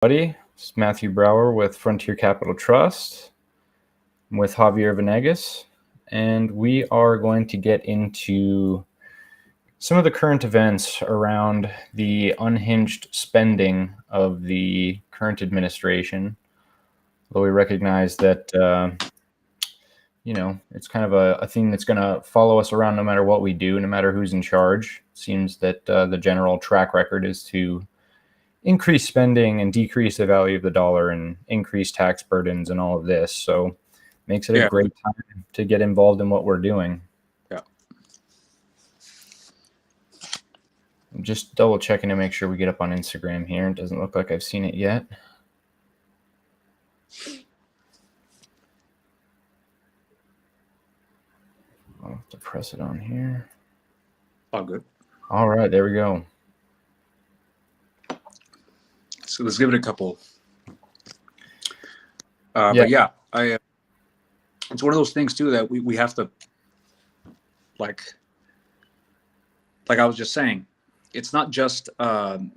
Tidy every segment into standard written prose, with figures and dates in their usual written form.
Buddy, it's Matthew Brower with Frontier Capital Trust. I'm with Javier Venegas, and we are going to get into some of the current events around the unhinged spending of the current administration. Though we recognize that, it's kind of a theme that's going to follow us around no matter what we do, no matter who's in charge. It seems that the general track record is to increase spending and decrease the value of the dollar and increase tax burdens and all of this. So makes it a great time to get involved in what we're doing. Yeah. I'm just double checking to make sure we get up on Instagram here. It doesn't look like I've seen it yet. I'll have to press it on here. All good. All right, there we go. So let's give it a couple. But yeah, it's one of those things too that we have to, like I was just saying, it's not just that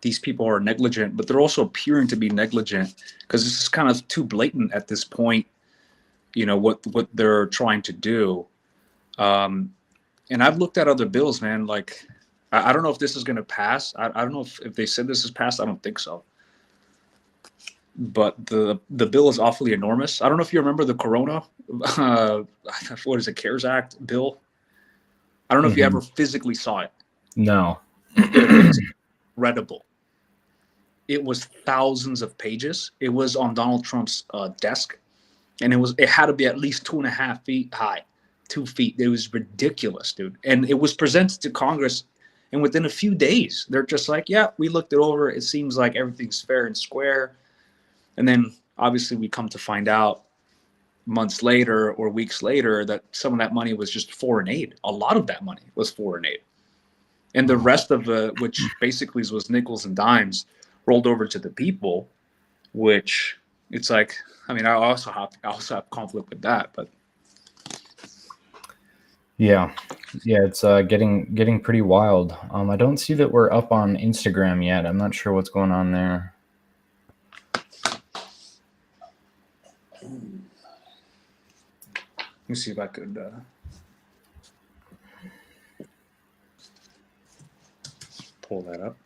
these people are negligent, but they're also appearing to be negligent because this is kind of too blatant at this point. What they're trying to do, and I've looked at other bills, man. Like, I don't know if this is going to pass. I don't know if they said this is passed. I don't think so. But the bill is awfully enormous. I don't know if you remember the Corona, what is it, CARES Act bill? I don't know if you ever physically saw it. No. It was incredible. It was thousands of pages. It was on Donald Trump's desk, and it had to be at least 2.5 feet high, 2 feet. It was ridiculous, dude. And it was presented to Congress. And within a few days, they're just like, yeah, we looked it over. It seems like everything's fair and square. And then obviously we come to find out months later or weeks later that some of that money was just foreign aid. A lot of that money was foreign aid. And the rest of which basically was nickels and dimes, rolled over to the people, which it's like, I mean, I also have conflict with that, but. Yeah, it's getting pretty wild. I don't see that we're up on Instagram yet. I'm not sure what's going on there. Let me see if I could pull that up.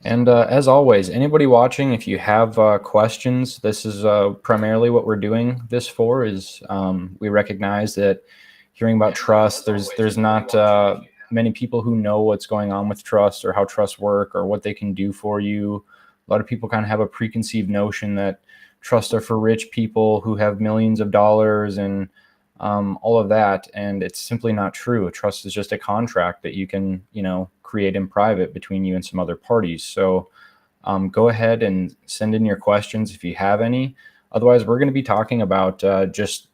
And as always, anybody watching, if you have questions, this is primarily what we're doing this for. Is we recognize that hearing about trust, there's not many people who know what's going on with trust or how trusts work or what they can do for you. A lot of people kind of have a preconceived notion that trusts are for rich people who have millions of dollars and all of that, and it's simply not true. A trust is just a contract that you can, create in private between you and some other parties. So go ahead and send in your questions if you have any. Otherwise, we're going to be talking about just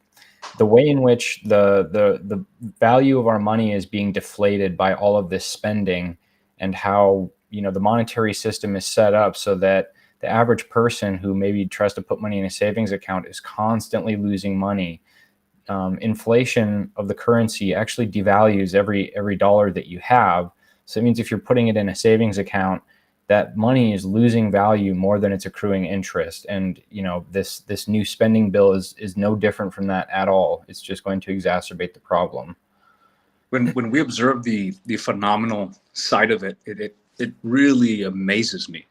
the way in which the value of our money is being deflated by all of this spending, and how the monetary system is set up so that the average person who maybe tries to put money in a savings account is constantly losing money. Inflation of the currency actually devalues every dollar that you have. So it means if you're putting it in a savings account, that money is losing value more than it's accruing interest. And this new spending bill is no different from that at all. It's just going to exacerbate the problem. When we observe the phenomenal side of it, it really amazes me.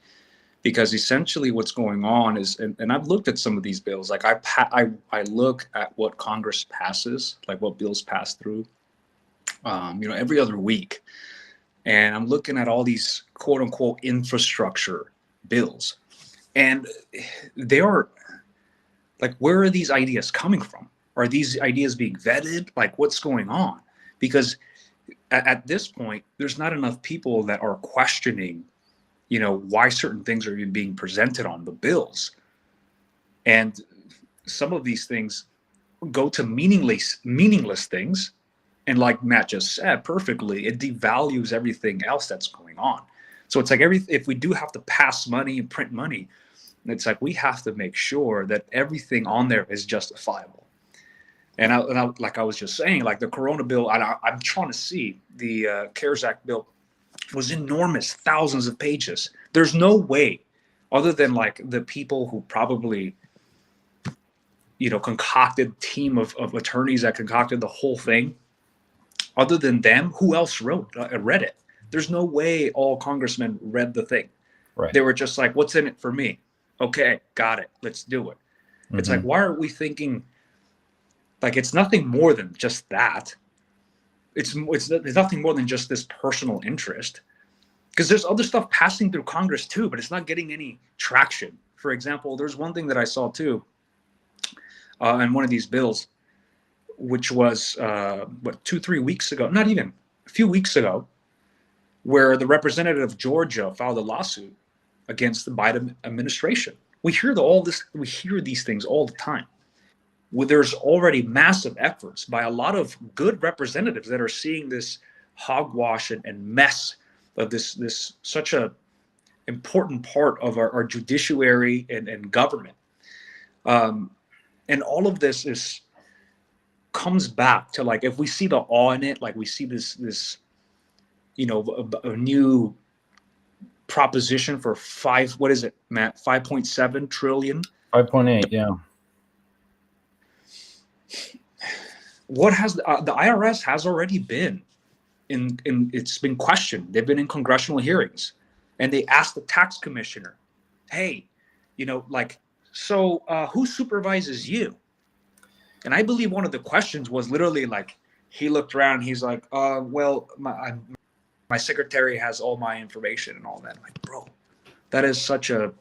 Because essentially what's going on is, and I've looked at some of these bills, like I look at what Congress passes, like what bills pass through, every other week. And I'm looking at all these quote unquote infrastructure bills. And they are like, where are these ideas coming from? Are these ideas being vetted? Like, what's going on? Because at this point, there's not enough people that are questioning why certain things are even being presented on the bills. And some of these things go to meaningless things. And like Matt just said perfectly, it devalues everything else that's going on. So it's like if we do have to pass money and print money, It's like we have to make sure that everything on there is justifiable. And like I was just saying, like the Corona bill, I'm trying to see the CARES Act bill was enormous, thousands of pages. There's no way, other than like the people who probably, concocted team of attorneys that concocted the whole thing. Other than them, who else read it? There's no way all congressmen read the thing. Right. They were just like, what's in it for me? Okay, got it. Let's do it. Mm-hmm. It's like, why aren't we thinking like it's nothing more than just that? It's nothing more than just this personal interest, because there's other stuff passing through Congress too, but it's not getting any traction. For example, there's one thing that I saw too in one of these bills, which was 2-3 weeks ago, not even a few weeks ago, where the representative of Georgia filed a lawsuit against the Biden administration. We hear these things all the time. There's already massive efforts by a lot of good representatives that are seeing this hogwash and mess of this such a important part of our judiciary and government. And all of this comes back to, like, if we see the awe in it, like we see this a new proposition for 5.7 trillion. 5.8, yeah. What has the IRS has already been in it's been questioned. They've been in congressional hearings, and they asked the tax commissioner, hey, who supervises you? And I believe one of the questions was literally like, he looked around, he's like, well, my secretary has all my information and all that. I'm like, bro, that is such a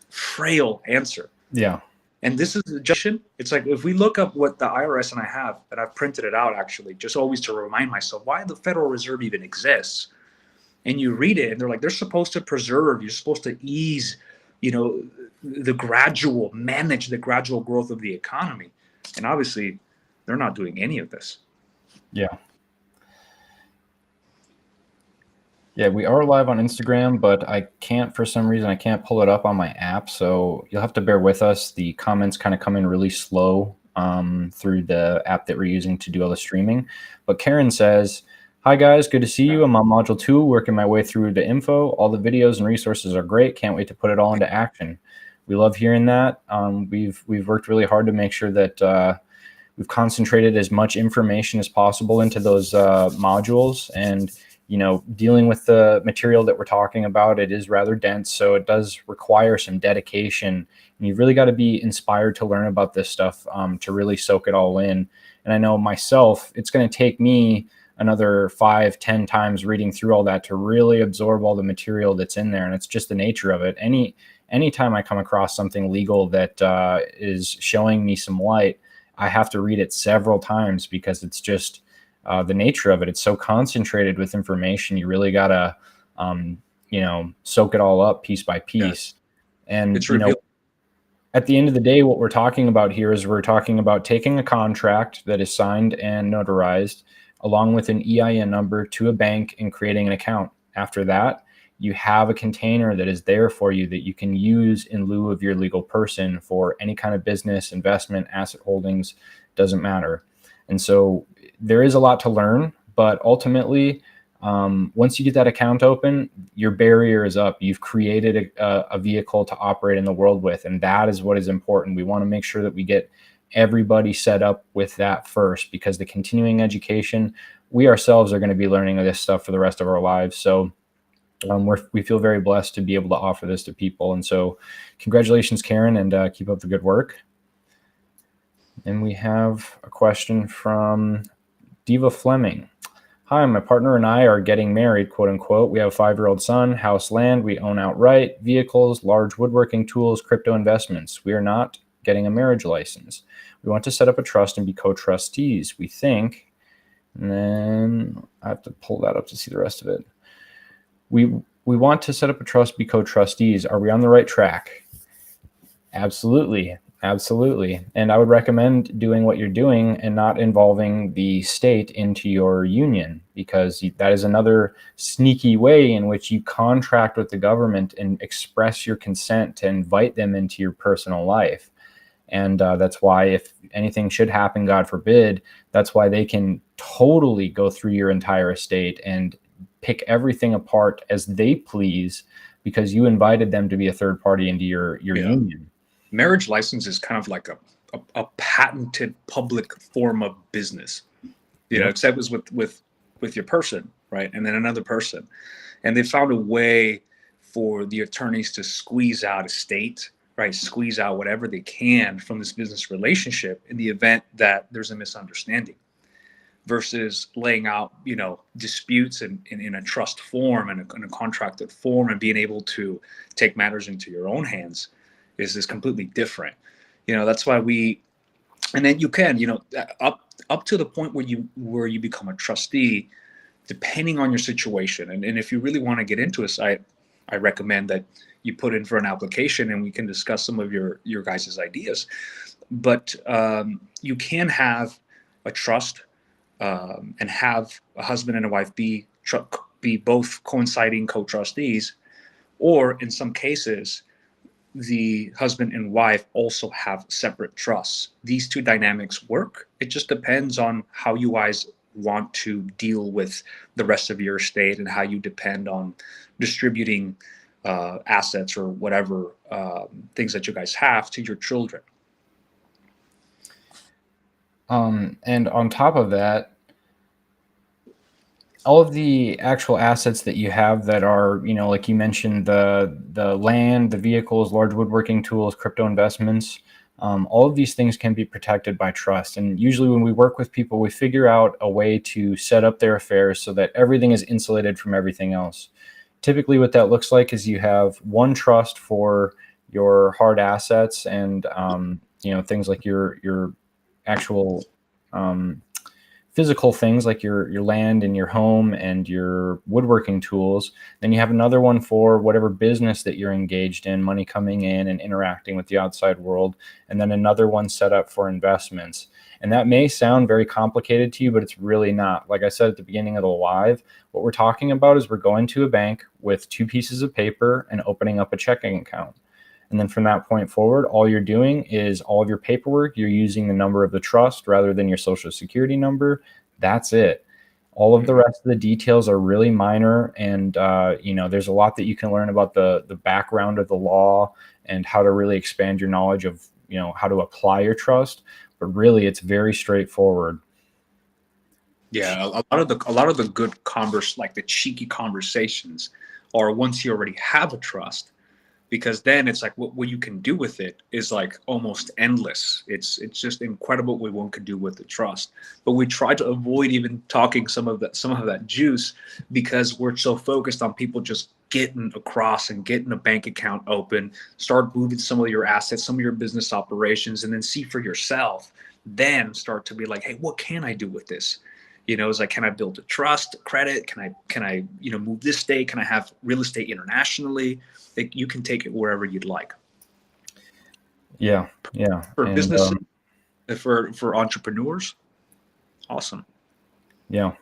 frail answer. Yeah. And this is the just, it's like, if we look up what the IRS, and I have, and I've printed it out actually, just always to remind myself why the Federal Reserve even exists. And you read it and they're like, they're supposed to preserve, you're supposed to ease, manage the gradual growth of the economy. And obviously they're not doing any of this. Yeah. Yeah, we are live on Instagram, but for some reason, I can't pull it up on my app. So you'll have to bear with us. The comments kind of come in really slow through the app that we're using to do all the streaming. But Karen says, hi guys, good to see you. I'm on module 2, working my way through the info. All the videos and resources are great. Can't wait to put it all into action. We love hearing that. We've worked really hard to make sure that we've concentrated as much information as possible into those modules. And dealing with the material that we're talking about, it is rather dense, so it does require some dedication. And you've really got to be inspired to learn about this stuff to really soak it all in. And I know myself, it's going to take me another 5-10 times reading through all that to really absorb all the material that's in there. And it's just the nature of it. Anytime I come across something legal that is showing me some light, I have to read it several times because it's just the nature of it. It's so concentrated with information. You really got to, soak it all up piece by piece. Yeah. And, at the end of the day, what we're talking about here is we're talking about taking a contract that is signed and notarized along with an EIN number to a bank and creating an account. After that, you have a container that is there for you that you can use in lieu of your legal person for any kind of business, investment, asset holdings, doesn't matter. And so there is a lot to learn, but ultimately, once you get that account open, your barrier is up. You've created a vehicle to operate in the world with, and that is what is important. We want to make sure that we get everybody set up with that first, because the continuing education, we ourselves are going to be learning this stuff for the rest of our lives. So we feel very blessed to be able to offer this to people. And so congratulations, Karen, and keep up the good work. And we have a question from Diva Fleming. Hi, my partner and I are getting married, quote unquote. We have a 5-year-old son, house, land we own outright, vehicles, large woodworking tools, crypto investments. We are not getting a marriage license. We want to set up a trust and be co-trustees, we think. And then I have to pull that up to see the rest of it. We want to set up a trust, be co-trustees. Are we on the right track? Absolutely. Absolutely. And I would recommend doing what you're doing and not involving the state into your union, because that is another sneaky way in which you contract with the government and express your consent to invite them into your personal life. And that's why, if anything should happen, God forbid, that's why they can totally go through your entire estate and pick everything apart as they please, because you invited them to be a third party into your Yeah. union. Marriage license is kind of like a patented public form of business, Yep. except it was with your person, right? And then another person. And they found a way for the attorneys to squeeze out estate, right? Squeeze out whatever they can from this business relationship in the event that there's a misunderstanding, versus laying out, disputes in a trust form and in a contracted form, and being able to take matters into your own hands is completely different. That's why and then you can, up to the point where you become a trustee, depending on your situation. And if you really want to get into it, I recommend that you put in for an application and we can discuss some of your guys' ideas. But you can have a trust, and have a husband and a wife be both coinciding co-trustees, or in some cases, the husband and wife also have separate trusts. These two dynamics work. It just depends on how you guys want to deal with the rest of your estate and how you depend on distributing assets or whatever things that you guys have to your children. And on top of that, all of the actual assets that you have that are, like you mentioned, the land, the vehicles, large woodworking tools, crypto investments, all of these things can be protected by trust. And usually when we work with people, we figure out a way to set up their affairs so that everything is insulated from everything else. Typically what that looks like is you have one trust for your hard assets and, things like your actual physical things like your land and your home and your woodworking tools. Then you have another one for whatever business that you're engaged in, money coming in and interacting with the outside world. And then another one set up for investments. And that may sound very complicated to you, but it's really not. Like I said at the beginning of the live, what we're talking about is we're going to a bank with 2 pieces of paper and opening up a checking account. And then from that point forward, all you're doing is all of your paperwork, you're using the number of the trust rather than your social security number. That's it. All of the rest of the details are really minor. And, there's a lot that you can learn about the background of the law and how to really expand your knowledge of, how to apply your trust. But really, it's very straightforward. Yeah, a lot of the good like the cheeky conversations, are once you already have a trust, because then it's like what you can do with it is like almost endless. It's just incredible what one could do with the trust. But we try to avoid even talking some of that juice, because we're so focused on people just getting across and getting a bank account open, start moving some of your assets, some of your business operations, and then see for yourself. Then start to be like, hey, what can I do with this? It's like, can I build a trust, credit? Can I move this state? Can I have real estate internationally? You can take it wherever you'd like. Yeah. For business, for entrepreneurs, awesome. Yeah.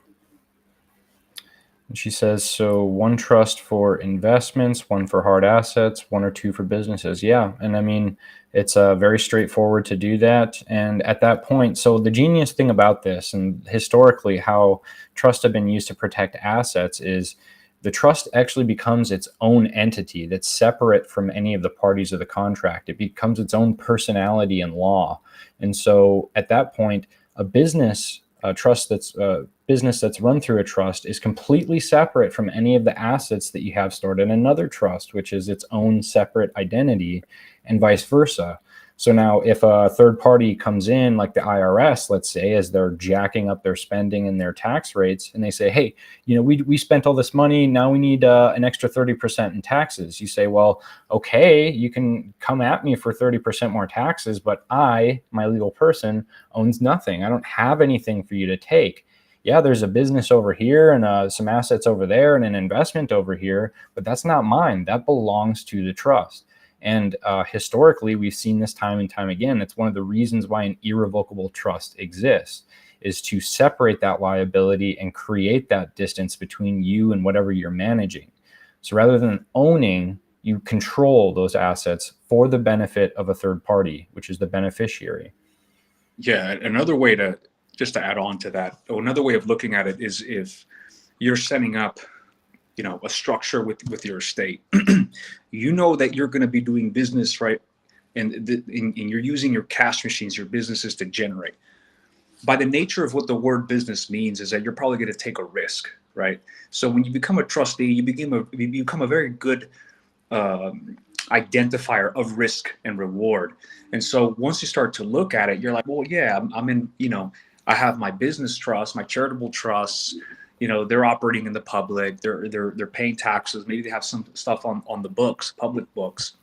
And she says, so one trust for investments, one for hard assets, 1 or 2 for businesses. Yeah. And I mean, it's very straightforward to do that. And at that point, so the genius thing about this, and historically how trusts have been used to protect assets, is the trust actually becomes its own entity that's separate from any of the parties of the contract. It becomes its own personality in law. And so at that point, a business business that's run through a trust is completely separate from any of the assets that you have stored in another trust, which is its own separate identity, and vice versa. So now if a third party comes in, like the IRS, let's say, as they're jacking up their spending and their tax rates, and they say, hey, we spent all this money, now we need an extra 30% in taxes. You say, well, okay, you can come at me for 30% more taxes, but my legal person, owns nothing. I don't have anything for you to take. Yeah, there's a business over here and some assets over there and an investment over here, but that's not mine. That belongs to the trust. And historically, we've seen this time and time again. It's one of the reasons why an irrevocable trust exists, is to separate that liability and create that distance between you and whatever you're managing. So rather than owning, you control those assets for the benefit of a third party, which is the beneficiary. Yeah, another way to, just to add on to that, another way of looking at it is if you're setting up, a structure with your estate, you know that you're going to be doing business, right? And you're using your cash machines, your businesses to generate. By the nature of what the word business means is that you're probably going to take a risk, right? So when you become a trustee, you become a very good identifier of risk and reward. And so once you start to look at it, you're like, well, yeah, I'm in, I have my business trust, my charitable trusts, they're operating in the public, they're paying taxes, maybe they have some stuff on the books, public books,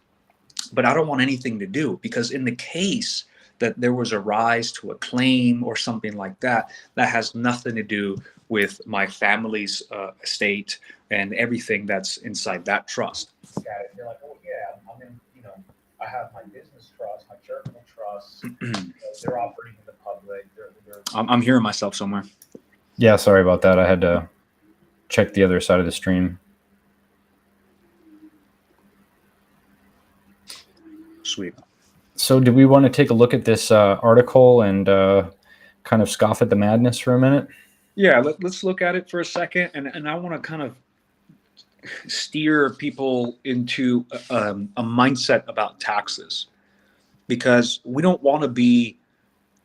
but I don't want anything to do, because in the case that there was a rise to a claim or something like that, that has nothing to do with my family's estate and everything that's inside that trust. You're like, oh yeah, I'm in, I have my business trust, my charitable trust, they're operating in the public. I'm hearing myself somewhere. Yeah, sorry about that. I had to check the other side of the stream. Sweet. So do we want to take a look at this article and kind of scoff at the madness for a minute? Yeah, let's look at it for a second. And I want to kind of steer people into a mindset about taxes, because we don't want to be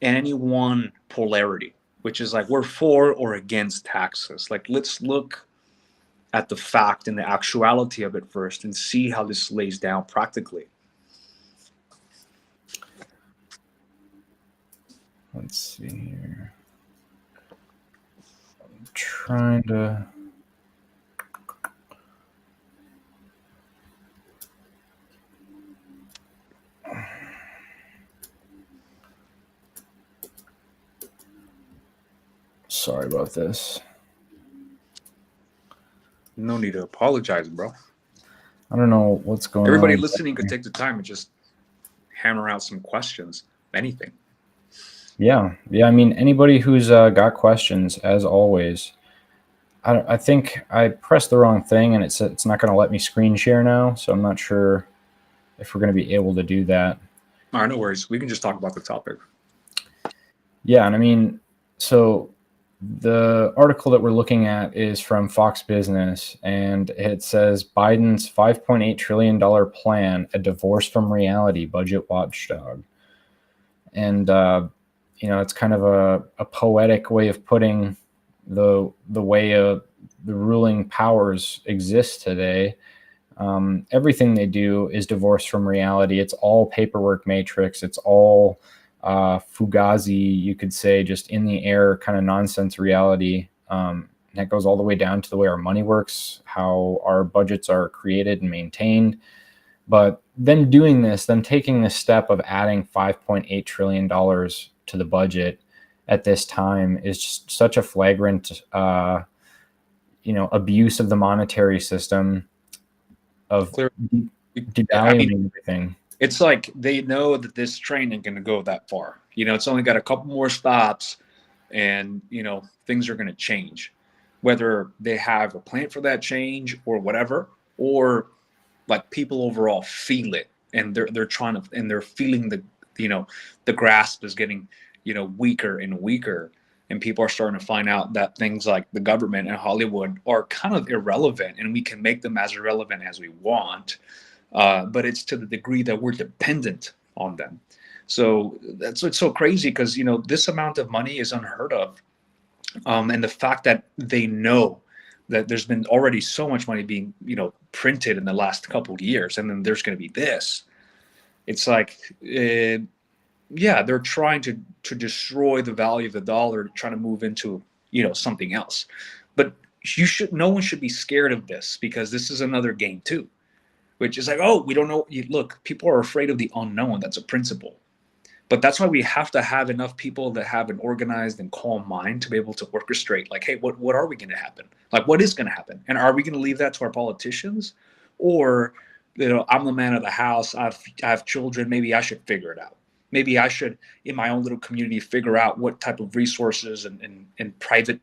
in any one polarity, which is like we're for or against taxes. Like, let's look at the fact and the actuality of it first and see how this lays down practically. Let's see here. I'm trying to... Sorry about this. No need to apologize, bro. I don't know what's going on. Everybody listening could take the time and just hammer out some questions, anything. Yeah. I mean, anybody who's got questions, as always. I think I pressed the wrong thing, and it's not going to let me screen share now, so I'm not sure if we're going to be able to do that. All right, no worries. We can just talk about the topic. Yeah, and I mean, so the article that we're looking at is from Fox Business, and it says Biden's $5.8 trillion plan, a divorce from reality, budget watchdog. And, it's kind of a poetic way of putting the way the ruling powers exist today. Everything they do is divorced from reality. It's all paperwork matrix. It's all fugazi, you could say, just in the air kind of nonsense reality. That goes all the way down to the way our money works, how our budgets are created and maintained. But them doing this, them taking this step of adding $5.8 trillion to the budget at this time is just such a flagrant, abuse of the monetary system, of devaluing everything. It's like they know that this train ain't going to go that far. It's only got a couple more stops, and, things are going to change. Whether they have a plan for that change or whatever, or like people overall feel it, and they're trying to, and they're feeling the grasp is getting, weaker and weaker. And people are starting to find out that things like the government and Hollywood are kind of irrelevant, and we can make them as irrelevant as we want. But it's to the degree that we're dependent on them. So that's what's so crazy, because, this amount of money is unheard of. And the fact that they know that there's been already so much money being, printed in the last couple of years, and then there's going to be this. It's like, they're trying to destroy the value of the dollar, trying to move into, something else. But no one should be scared of this, because this is another game too. Which is like, oh, we don't know. Look, people are afraid of the unknown. That's a principle. But that's why we have to have enough people that have an organized and calm mind to be able to orchestrate, like, hey, what are we going to happen? Like, what is going to happen? And are we going to leave that to our politicians? Or I'm the man of the house. I have children. Maybe I should figure it out. Maybe I should, in my own little community, figure out what type of resources and private,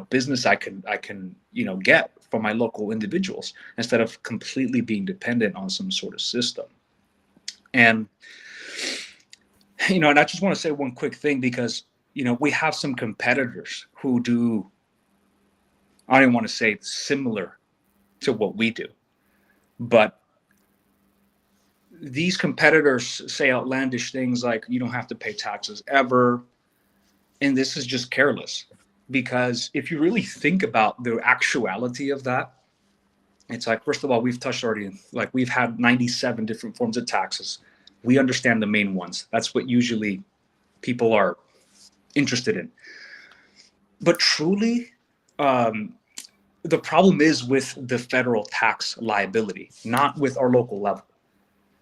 business I can get from my local individuals instead of completely being dependent on some sort of system. And and I just want to say one quick thing, because we have some competitors who do, I don't want to say similar to what we do, but these competitors say outlandish things like you don't have to pay taxes ever. And this is just careless, because if you really think about the actuality of that, it's like, first of all, we've touched already, like we've had 97 different forms of taxes. We understand the main ones. That's what usually people are interested in. But truly, the problem is with the federal tax liability, not with our local level.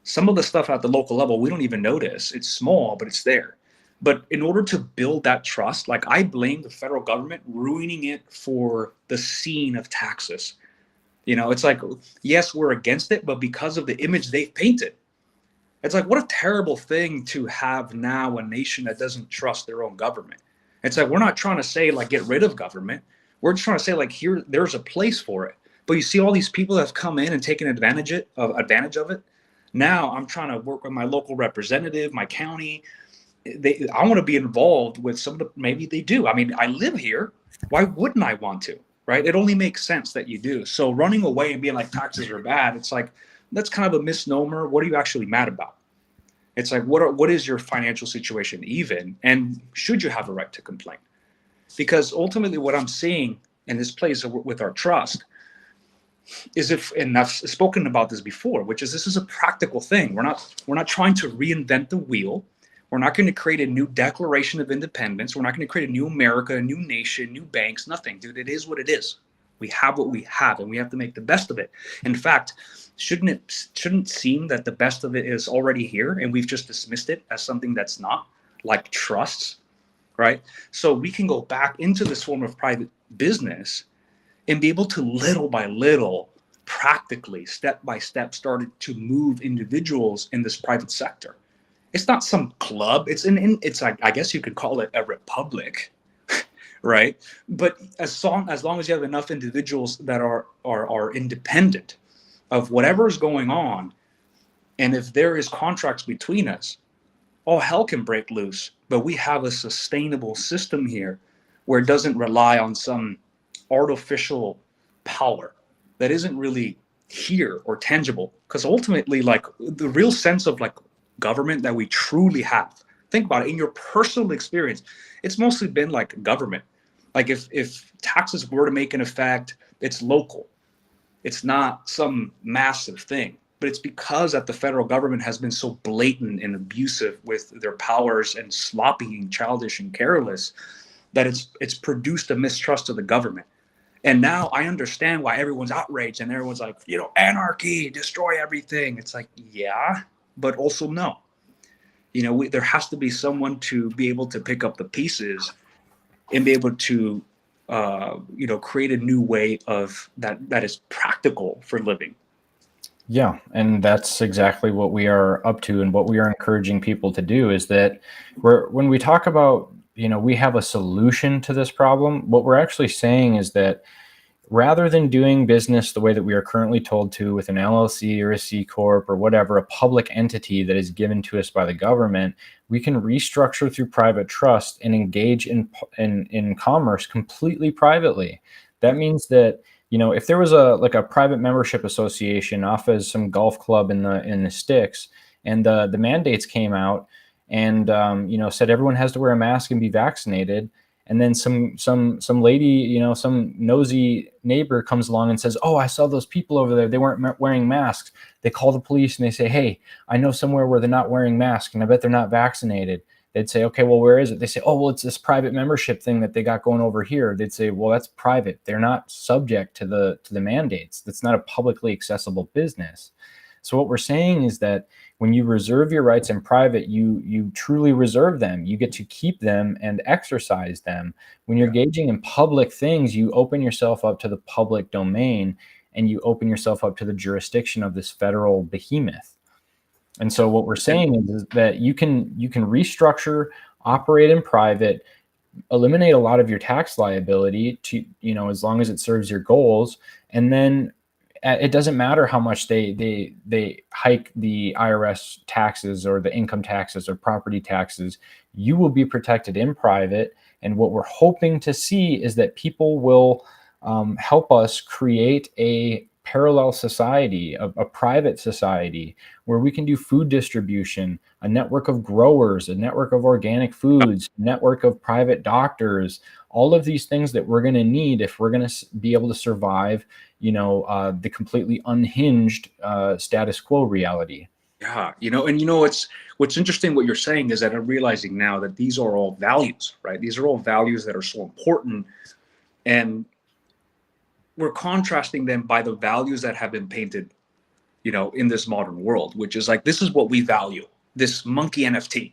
Some of the stuff at the local level, we don't even notice. It's small, but it's there. But in order to build that trust, like I blame the federal government ruining it for the scene of taxes. It's like, yes, we're against it, but because of the image they've painted. It's like, what a terrible thing to have now, a nation that doesn't trust their own government. It's like, we're not trying to say like get rid of government. We're just trying to say like there's a place for it. But you see all these people that have come in and taken advantage of it. Now I'm trying to work with my local representative, my county. I want to be involved with some of the, maybe they do. I mean, I live here. Why wouldn't I want to, right? It only makes sense that you do. So running away and being like taxes are bad, it's like, that's kind of a misnomer. What are you actually mad about? It's like, what is your financial situation even? And should you have a right to complain? Because ultimately what I'm seeing, and this plays with our trust, is and I've spoken about this before, which is this is a practical thing. We're not trying to reinvent the wheel. We're not going to create a new Declaration of Independence. We're not going to create a new America, a new nation, new banks, nothing, dude. It is what it is. We have what we have, and we have to make the best of it. In fact, shouldn't seem that the best of it is already here, and we've just dismissed it as something that's not, like trusts, right? So we can go back into this form of private business and be able to little by little, practically, step by step, started to move individuals in this private sector. It's not some club. It's like, I guess you could call it a republic, right? But as long as you have enough individuals that are independent of whatever is going on, and if there is contracts between us, all hell can break loose. But we have a sustainable system here where it doesn't rely on some artificial power that isn't really here or tangible. Because ultimately, like the real sense of like government that we truly have, think about it in your personal experience, it's mostly been like government. Like if taxes were to make an effect, it's local. It's not some massive thing. But it's because that the federal government has been so blatant and abusive with their powers and sloppy and childish and careless that it's produced a mistrust of the government. And now I understand why everyone's outraged and everyone's like, anarchy, destroy everything. It's like, yeah, but also no. There has to be someone to be able to pick up the pieces and be able to, create a new way of that is practical for living. Yeah, and that's exactly what we are up to, and what we are encouraging people to do is that when we talk about, we have a solution to this problem, what we're actually saying is that rather than doing business the way that we are currently told to with an LLC or a C Corp or whatever, a public entity that is given to us by the government, we can restructure through private trust and engage in commerce completely privately. That means that, if there was a private membership association off as some golf club in the sticks, and the mandates came out and said everyone has to wear a mask and be vaccinated, and then some lady, some nosy neighbor comes along and says, "Oh, I saw those people over there. They weren't wearing masks." They call the police and they say, "Hey, I know somewhere where they're not wearing masks, and I bet they're not vaccinated." They'd say, "Okay, well, where is it?" They say, "Oh, well, it's this private membership thing that they got going over here." They'd say, "Well, that's private. They're not subject to the mandates. That's not a publicly accessible business." So what we're saying is that when you reserve your rights in private, you truly reserve them. You get to keep them and exercise them. When you're engaging in public things, you open yourself up to the public domain. and you open yourself up to the jurisdiction of this federal behemoth. And so what we're saying is that you can restructure, operate in private, eliminate a lot of your tax liability to, as long as it serves your goals. And then it doesn't matter how much they hike the IRS taxes or the income taxes or property taxes. You will be protected in private. And what we're hoping to see is that people will help us create a parallel society, a private society where we can do food distribution, a network of growers, a network of organic foods, network of private doctors, all of these things that we're going to need if we're going to be able to survive, the completely unhinged status quo reality. Yeah, what's interesting what you're saying is that I'm realizing now that these are all values, right? These are all values that are so important, and we're contrasting them by the values that have been painted, in this modern world, which is like, this is what we value. This monkey NFT.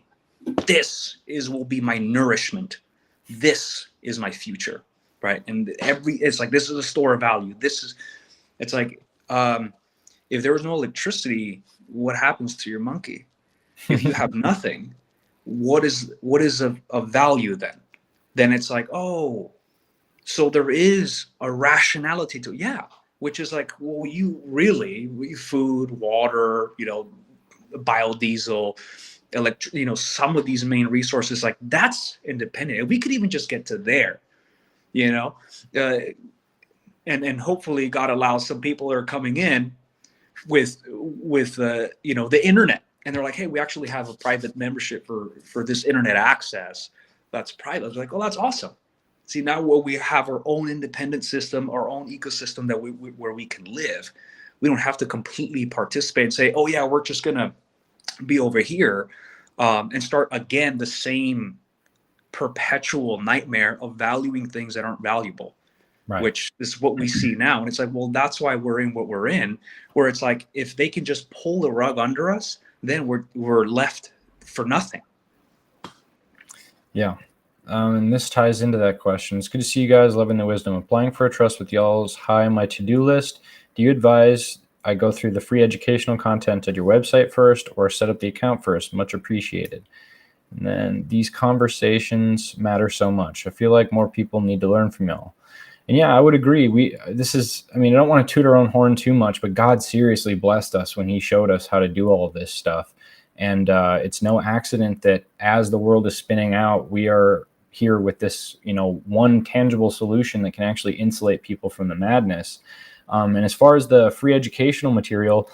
This will be my nourishment. This is my future, right? And it's like, this is a store of value. It's like, if there was no electricity, what happens to your monkey? If you have nothing, what is of value then? Then it's like, oh, so there is a rationality to it. Yeah, which is like, well, food, water, biodiesel, some of these main resources, like that's independent. If we could even just get to there, and hopefully God allows some people that are coming in with the internet, and they're like, hey, we actually have a private membership for this internet access that's private. It's like, oh, that's awesome. See, now we have our own independent system, our own ecosystem where we can live. We don't have to completely participate and say, oh yeah, we're just gonna be over here, and start again the same perpetual nightmare of valuing things that aren't valuable. Right. Which is what we see now. And it's like, well, that's why we're in what we're in, where it's like, if they can just pull the rug under us, then we're left for nothing. Yeah. And this ties into that question. It's good to see you guys. Loving the wisdom. Applying for a trust with y'all's high on my to-do list. Do you advise I go through the free educational content at your website first or set up the account first? Much appreciated. And then these conversations matter so much. I feel like more people need to learn from y'all. And yeah, I would agree. I don't want to toot our own horn too much, but God seriously blessed us when he showed us how to do all of this stuff. And it's no accident that as the world is spinning out, we are here with this, one tangible solution that can actually insulate people from the madness. And as far as the free educational material,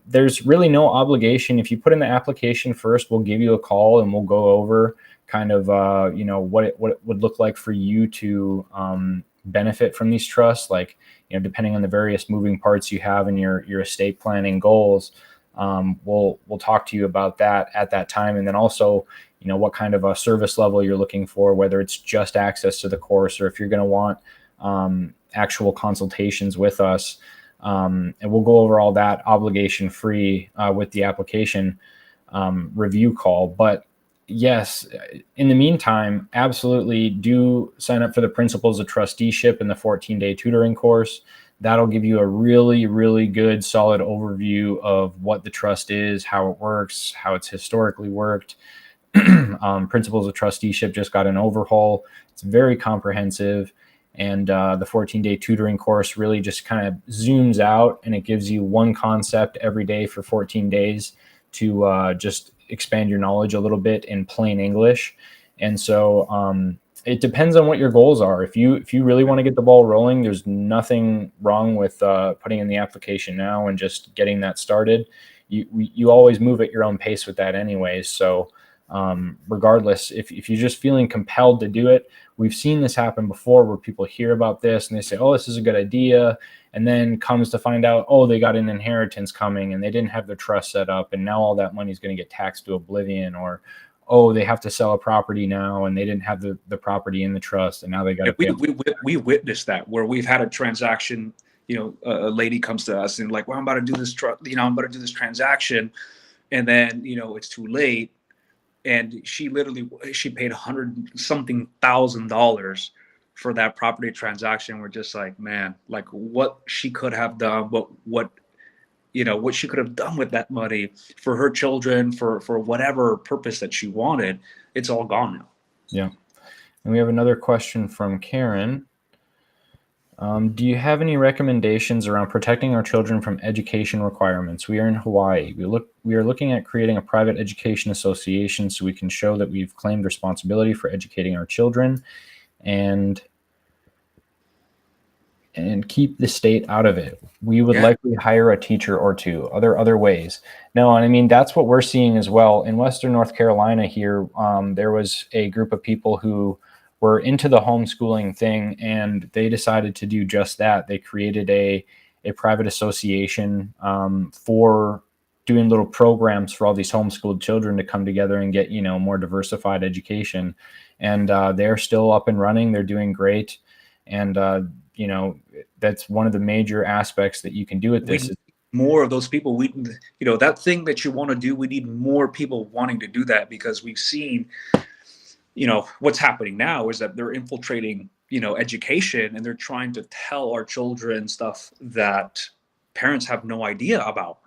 there's really no obligation. If you put in the application first, we'll give you a call and we'll go over kind of, what it would look like for you to benefit from these trusts, like, depending on the various moving parts you have in your estate planning goals. We'll talk to you about that at that time. And then also, what kind of a service level you're looking for, whether it's just access to the course or if you're going to want actual consultations with us. And we'll go over all that obligation free with the application review call. But yes, in the meantime, absolutely do sign up for the Principles of Trusteeship and the 14-day tutoring course. That'll give you a really, really good, solid overview of what the trust is, how it works, how it's historically worked. Principles of Trusteeship just got an overhaul. It's very comprehensive. And the 14-day tutoring course really just kind of zooms out, and it gives you one concept every day for 14 days to just expand your knowledge a little bit in plain English. And so it depends on what your goals are. If you really want to get the ball rolling, there's nothing wrong with putting in the application now and just getting that started. You always move at your own pace with that anyways. So regardless, if you're just feeling compelled to do it, we've seen this happen before where people hear about this and they say, oh, this is a good idea. And then comes to find out, oh, they got an inheritance coming and they didn't have their trust set up. And now all that money is going to get taxed to oblivion. Or, oh, they have to sell a property now and they didn't have the property in the trust. And now they got to pay. We witnessed that where we've had a transaction, a lady comes to us and like, well, I'm about to do this, I'm about to do this transaction. And then, it's too late. And she paid $100-something thousand for that property transaction were just like, man, like what she could have done, what what she could have done with that money for her children, for whatever purpose that she wanted. It's all gone now. Yeah. And we have another question from Karen. Do you have any recommendations around protecting our children from education requirements? We are in Hawaii. We are looking at creating a private education association so we can show that we've claimed responsibility for educating our children and keep the state out of it. We would likely hire a teacher or two. Other ways. No, and I mean that's what we're seeing as well in Western North Carolina. Here, there was a group of people who were into the homeschooling thing, and they decided to do just that. They created a private association for doing little programs for all these homeschooled children to come together and get more diversified education. And they're still up and running. They're doing great, and that's one of the major aspects that you can do with this. More of those people. That thing that you want to do, we need more people wanting to do that, because we've seen what's happening now is that they're infiltrating education, and they're trying to tell our children stuff that parents have no idea about.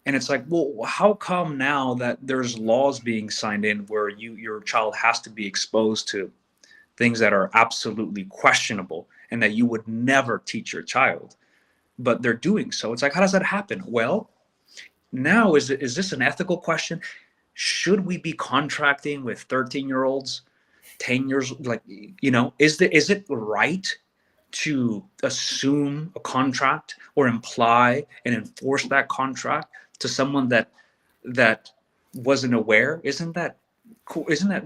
And it's like, well, how come now that there's laws being signed in where your child has to be exposed to things that are absolutely questionable and that you would never teach your child, but they're doing so? It's like, how does that happen? Well, now is this an ethical question? Should we be contracting with 13-year-olds, 10 years? Like, is it right to assume a contract or imply and enforce that contract to someone that wasn't aware? Isn't that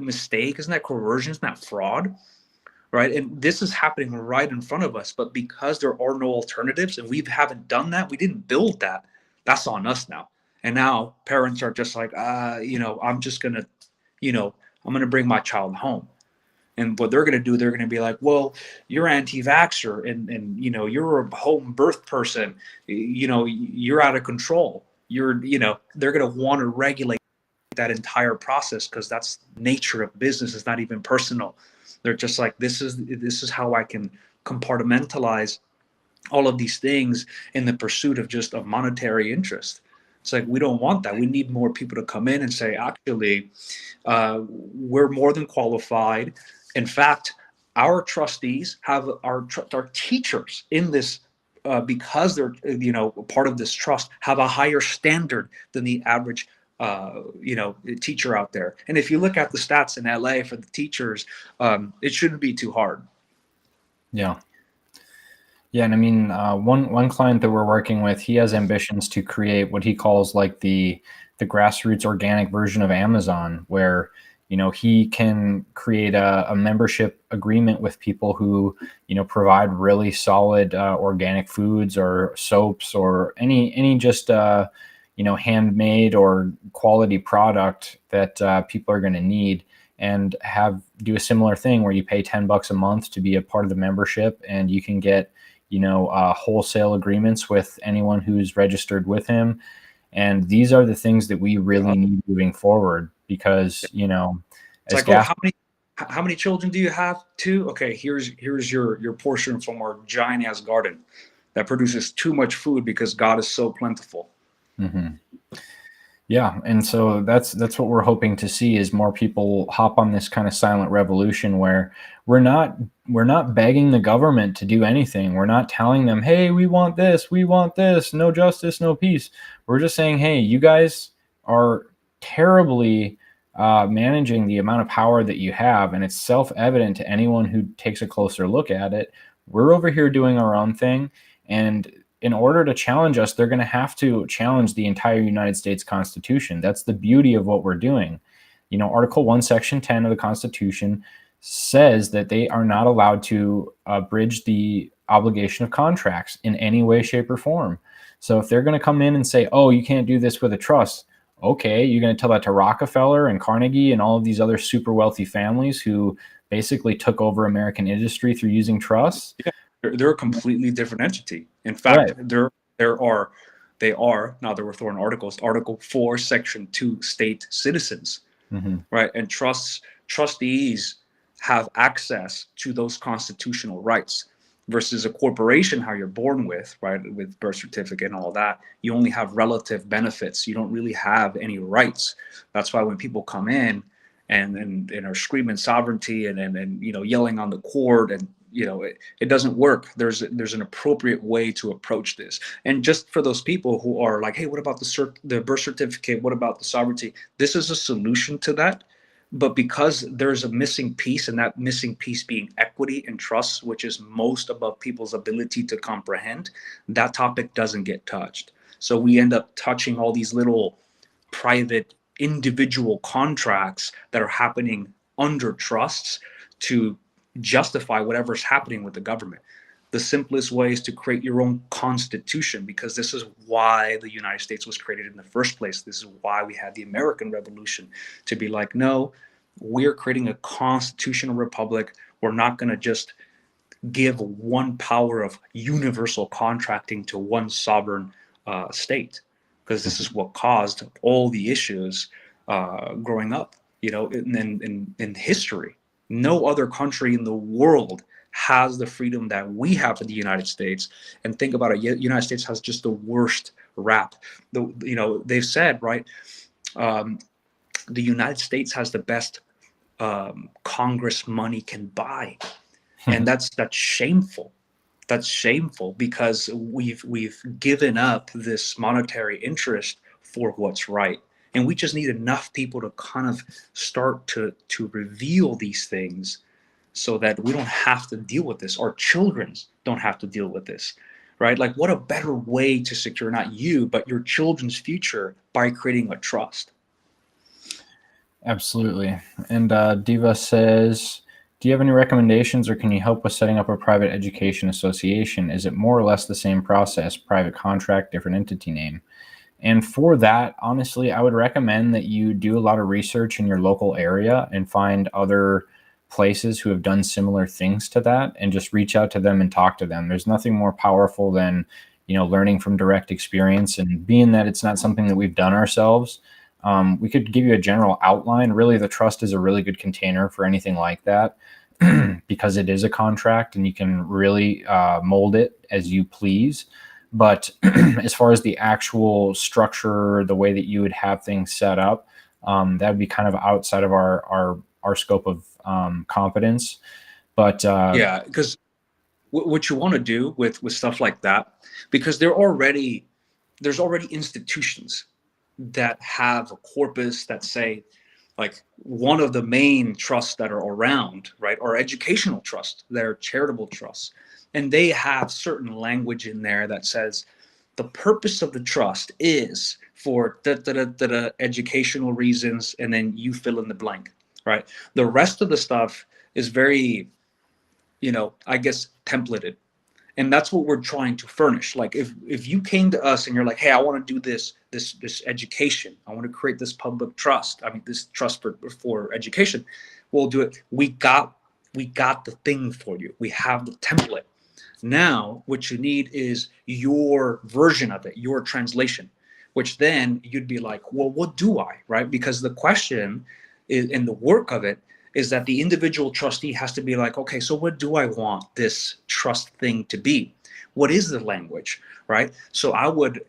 mistake? Isn't that coercion? Isn't that fraud? Right? And this is happening right in front of us. But because there are no alternatives and we haven't done that, we didn't build that, that's on us now. And now parents are just like, I'm just going to, I'm going to bring my child home. And what they're going to do, they're going to be like, well, you're anti-vaxxer and you're a home birth person. You're out of control. They're going to want to regulate that entire process because that's nature of business. It's not even personal. They're just like, this is how I can compartmentalize all of these things in the pursuit of just a monetary interest. It's like, we don't want that. We need more people to come in and say, actually, we're more than qualified. In fact, our trustees have our teachers in this, because they're part of this trust, have a higher standard than the average teacher out there. And if you look at the stats in LA for the teachers, it shouldn't be too hard. Yeah. Yeah, and I mean, one client that we're working with, he has ambitions to create what he calls like the grassroots organic version of Amazon, where he can create a membership agreement with people who provide really solid organic foods or soaps or any just handmade or quality product that people are going to need, and do a similar thing where you pay $10 a month to be a part of the membership, and you can get wholesale agreements with anyone who's registered with him. And these are the things that we really need moving forward, because it's like, how many children do you have? 2? Okay, here's your portion from our giant ass garden that produces too much food because God is so plentiful. Mm-hmm. Yeah, and so that's what we're hoping to see, is more people hop on this kind of silent revolution where we're not begging the government to do anything. We're not telling them, hey, we want this, no justice, no peace. We're just saying, hey, you guys are terribly managing the amount of power that you have, and it's self-evident to anyone who takes a closer look at it. We're over here doing our own thing, and in order to challenge us, they're going to have to challenge the entire United States Constitution. That's the beauty of what we're doing. Article 1, Section 10 of the Constitution says that they are not allowed to bridge the obligation of contracts in any way, shape, or form. So if they're going to come in and say, oh, you can't do this with a trust, okay, you're going to tell that to Rockefeller and Carnegie and all of these other super wealthy families who basically took over American industry through using trusts? Yeah. They're a completely different entity. In fact, right. They are now, they were throwing articles, Article 4, Section 2, state citizens, mm-hmm. right? And trustees have access to those constitutional rights versus a corporation, how you're born with, right, with birth certificate and all that. You only have relative benefits. You don't really have any rights. That's why when people come in and are screaming sovereignty and yelling on the court, and it doesn't work. There's an appropriate way to approach this. And just for those people who are like, hey, what about the birth certificate? What about the sovereignty? This is a solution to that. But because there's a missing piece, and that missing piece being equity and trust, which is most above people's ability to comprehend, that topic doesn't get touched. So we end up touching all these little private individual contracts that are happening under trusts to justify whatever's happening with the government. The simplest way is to create your own constitution, because this is why the United States was created in the first place. This is why we had the American Revolution, to be like, no, we're creating a constitutional republic. We're not going to just give one power of universal contracting to one sovereign state, because this is what caused all the issues growing up, in history. No other country in the world has the freedom that we have in the United States. And think about it, the United States has just the worst rap. They've said, right, the United States has the best Congress money can buy. And that's shameful. That's shameful, because we've given up this monetary interest for what's right. And we just need enough people to kind of start to reveal these things, so that we don't have to deal with this. Our children don't have to deal with this, right? Like, what a better way to secure not you, but your children's future by creating a trust. Absolutely. And Diva says, do you have any recommendations, or can you help with setting up a private education association? Is it more or less the same process, private contract, different entity name? And for that, honestly, I would recommend that you do a lot of research in your local area and find other places who have done similar things to that, and just reach out to them and talk to them. There's nothing more powerful than, learning from direct experience. And being that it's not something that we've done ourselves, we could give you a general outline. Really, the trust is a really good container for anything like that, because it is a contract and you can really mold it as you please. But as far as the actual structure, the way that you would have things set up, that would be kind of outside of our scope of competence. But yeah, because what you want to do with stuff like that, because there's already institutions that have a corpus that say, like, one of the main trusts that are around, right, are educational trusts. They're charitable trusts, and they have certain language in there that says the purpose of the trust is for educational reasons, and then you fill in the blank, right? The rest of the stuff is very, I guess, templated. And that's what we're trying to furnish. Like, if you came to us and you're like, hey, I want to do this education, I want to create this public trust, this trust for education, we'll do it. We got the thing for you. We have the template. Now, what you need is your version of it, your translation, which then you'd be like, well, what do I, right? Because the question is, in the work of it, is that the individual trustee has to be like, okay, so what do I want this trust thing to be? What is the language, right? So I would,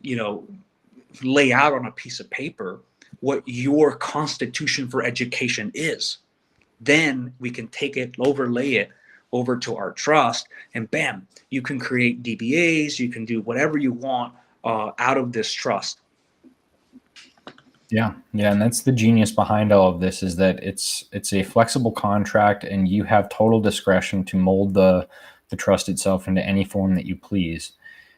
lay out on a piece of paper what your constitution for education is. Then we can take it, overlay it over to our trust, and bam, you can create DBAs, you can do whatever you want out of this trust. Yeah, and that's the genius behind all of this, is that it's a flexible contract, and you have total discretion to mold the trust itself into any form that you please.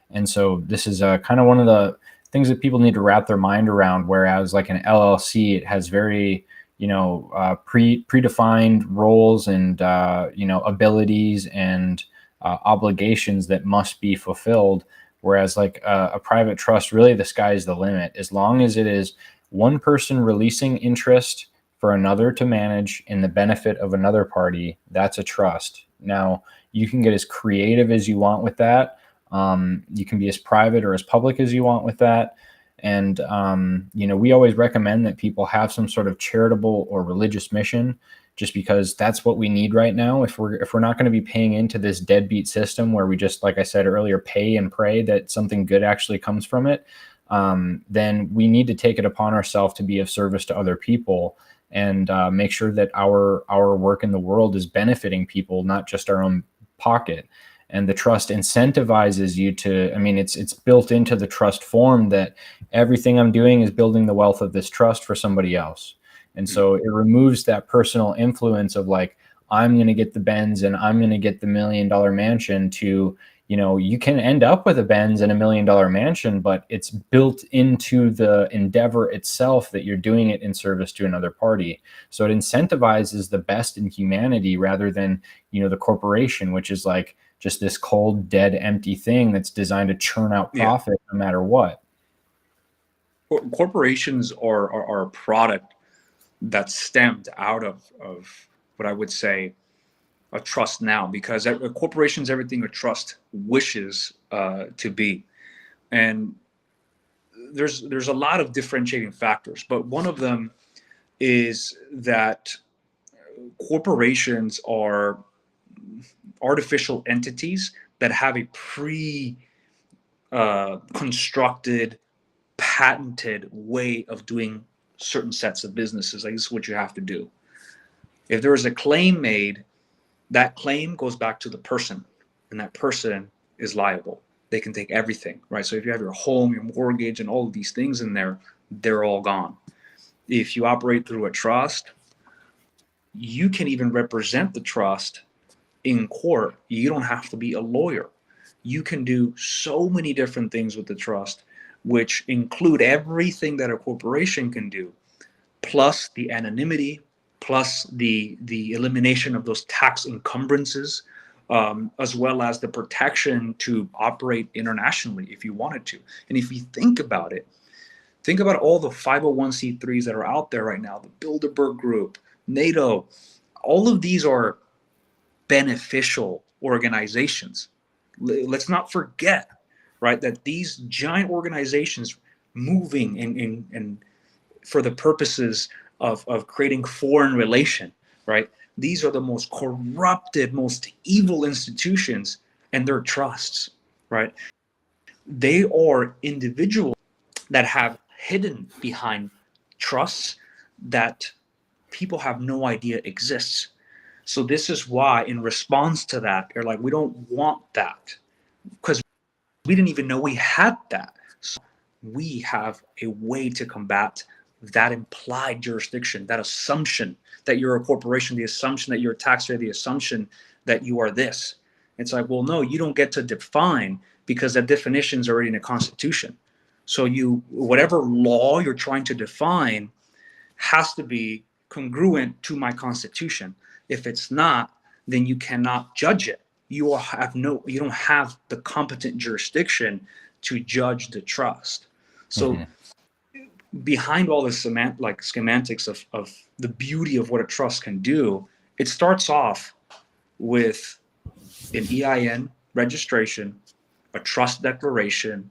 And so this is kind of one of the things that people need to wrap their mind around. Whereas like an LLC, it has very predefined roles and abilities and obligations that must be fulfilled. Whereas like a private trust, really the sky is the limit. As long as it is one person releasing interest for another to manage in the benefit of another party, that's a trust. Now, you can get as creative as you want with that. You can be as private or as public as you want with that. And, we always recommend that people have some sort of charitable or religious mission just because that's what we need right now. If we're not going to be paying into this deadbeat system where we just, like I said earlier, pay and pray that something good actually comes from it, then we need to take it upon ourselves to be of service to other people and make sure that our work in the world is benefiting people, not just our own pocket. And the trust incentivizes you to, I mean, it's built into the trust form that everything I'm doing is building the wealth of this trust for somebody else. And so it removes that personal influence of like, I'm going to get the Benz and I'm going to get the $1 million mansion to, you know, you can end up with a Benz and $1 million mansion, but it's built into the endeavor itself that you're doing it in service to another party. So it incentivizes the best in humanity rather than, you know, the corporation, which is like just this cold, dead, empty thing that's designed to churn out profit no matter what. Corporations are a product that stemmed out of what I would say a trust now, because a corporation's everything a trust wishes to be. And there's a lot of differentiating factors, but one of them is that corporations are artificial entities that have a constructed, patented way of doing certain sets of businesses. Like, this is what you have to do. If there is a claim made, that claim goes back to the person, and that person is liable. They can take everything, right? So if you have your home, your mortgage, and all of these things in there, they're all gone. If you operate through a trust, you can even represent the trust in court. You don't have to be a lawyer. You can do so many different things with the trust, which include everything that a corporation can do, plus the anonymity, plus the elimination of those tax encumbrances, as well as the protection to operate internationally if you wanted to. And if you think about it, think about all the 501c3s that are out there right now, the Bilderberg Group, NATO, all of these are beneficial organizations. Let's not forget, right, that these giant organizations moving in for the purposes of creating foreign relation, right? These are the most corrupted, most evil institutions, and they're trusts, right? They are individuals that have hidden behind trusts that people have no idea exists. So this is why, in response to that, they're like, we don't want that, because we didn't even know we had that. So we have a way to combat that implied jurisdiction, that assumption that you're a corporation, the assumption that you're a taxpayer, the assumption that you are this. It's like, well, no, you don't get to define, because that definition is already in the Constitution. So whatever law you're trying to define has to be congruent to my Constitution. If it's not, then you cannot judge it. You don't have the competent jurisdiction to judge the trust. So behind all this semantics of the beauty of what a trust can do, it starts off with an EIN registration, a trust declaration,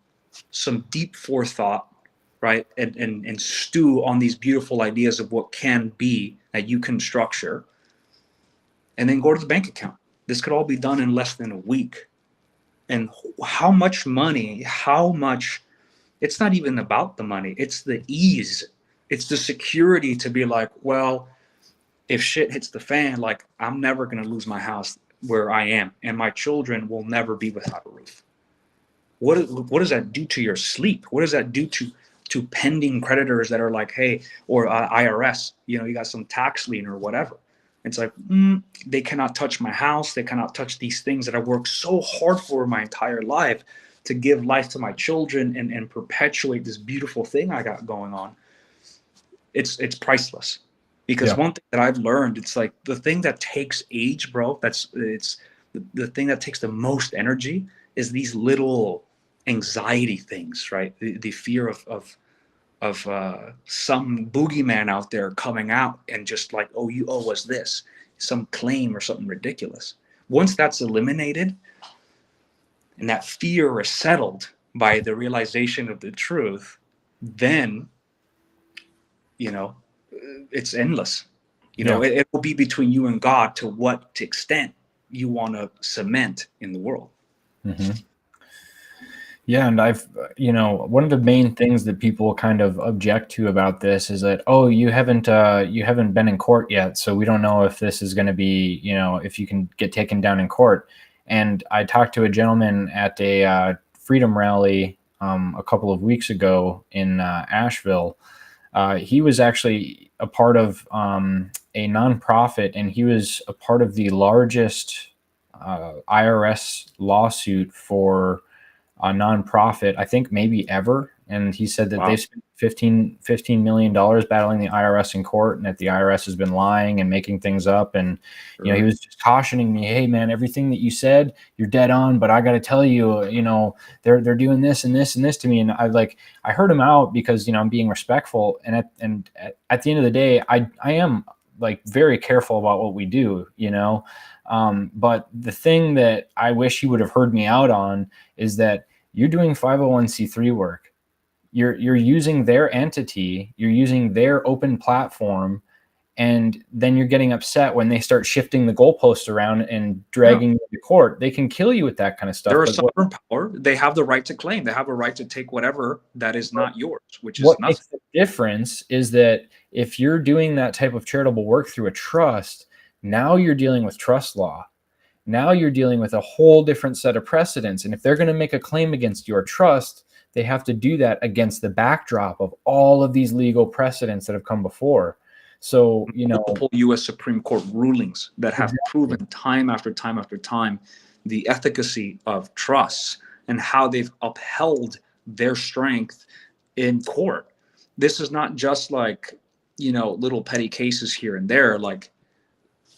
some deep forethought, right? And stew on these beautiful ideas of what can be that you can structure, and then go to the bank account. This could all be done in less than a week. And how much money, it's not even about the money, it's the ease, it's the security to be like, well, if shit hits the fan, like, I'm never going to lose my house where I am, and my children will never be without a roof. What does that do to your sleep? What does that do to pending creditors that are like, hey, or IRS, you got some tax lien or whatever. It's like, they cannot touch my house. They cannot touch these things that I worked so hard for my entire life to give life to my children and perpetuate this beautiful thing I got going on. It's priceless. Because one thing that I've learned, it's like the thing that takes age, bro, it's the thing that takes the most energy is these little anxiety things, right? The fear of some boogeyman out there coming out and just like, oh, you owe us this, some claim or something ridiculous. Once that's eliminated and that fear is settled by the realization of the truth, then, it's endless. You know, it will be between you and God to what extent you want to cement in the world. Mm-hmm. Yeah, and one of the main things that people kind of object to about this is that, oh, you haven't been in court yet, so we don't know if this is going to be, if you can get taken down in court. And I talked to a gentleman at a freedom rally a couple of weeks ago in Asheville. He was actually a part of a nonprofit, and he was a part of the largest IRS lawsuit for a nonprofit, I think maybe ever. And he said that they've spent $15 million battling the IRS in court, and that the IRS has been lying and making things up. And, he was just cautioning me, hey man, everything that you said, you're dead on, but I got to tell you, they're doing this and this and this to me. And I heard him out because, I'm being respectful. And at the end of the day, I am like very careful about what we do, but the thing that I wish he would have heard me out on is that you're doing 501c3 work. You're using their entity, you're using their open platform, and then you're getting upset when they start shifting the goalposts around and dragging you to court. They can kill you with that kind of stuff. They're a sovereign power. They have the right to claim. They have a right to take whatever that is not yours, which is what nothing. Makes the difference is that if you're doing that type of charitable work through a trust, now you're dealing with trust law. Now you're dealing with a whole different set of precedents. And if they're going to make a claim against your trust, they have to do that against the backdrop of all of these legal precedents that have come before. So, multiple U.S. Supreme Court rulings that have proven time after time after time the efficacy of trusts and how they've upheld their strength in court. This is not just like, little petty cases here and there. Like,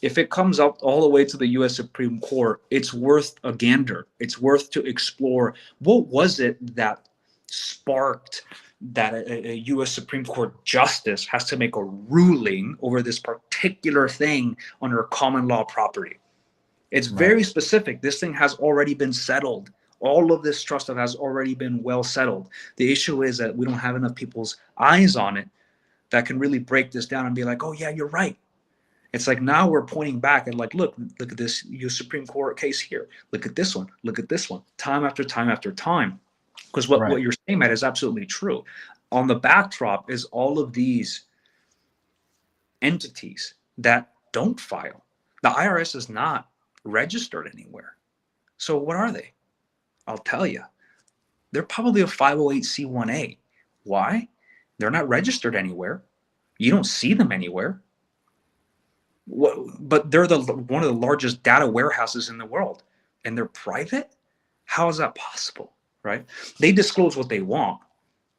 if it comes up all the way to the U.S. Supreme Court, it's worth a gander. It's worth to explore what was it that sparked that a U.S. Supreme Court justice has to make a ruling over this particular thing under common law property. It's very specific. This thing has already been settled. All of this trust stuff has already been well settled. The issue is that we don't have enough people's eyes on it that can really break this down and be like, oh yeah, you're right. It's like now we're pointing back and like, look at this U.S. Supreme Court case here. Look at this one. Look at this one. Time after time after time. Because what you're saying, Matt, is absolutely true. On the backdrop is all of these entities that don't file. The IRS is not registered anywhere. So what are they? I'll tell you. They're probably a 508c1a. Why? They're not registered anywhere. You don't see them anywhere. But they're one of the largest data warehouses in the world, and they're private? How is that possible, right? They disclose what they want,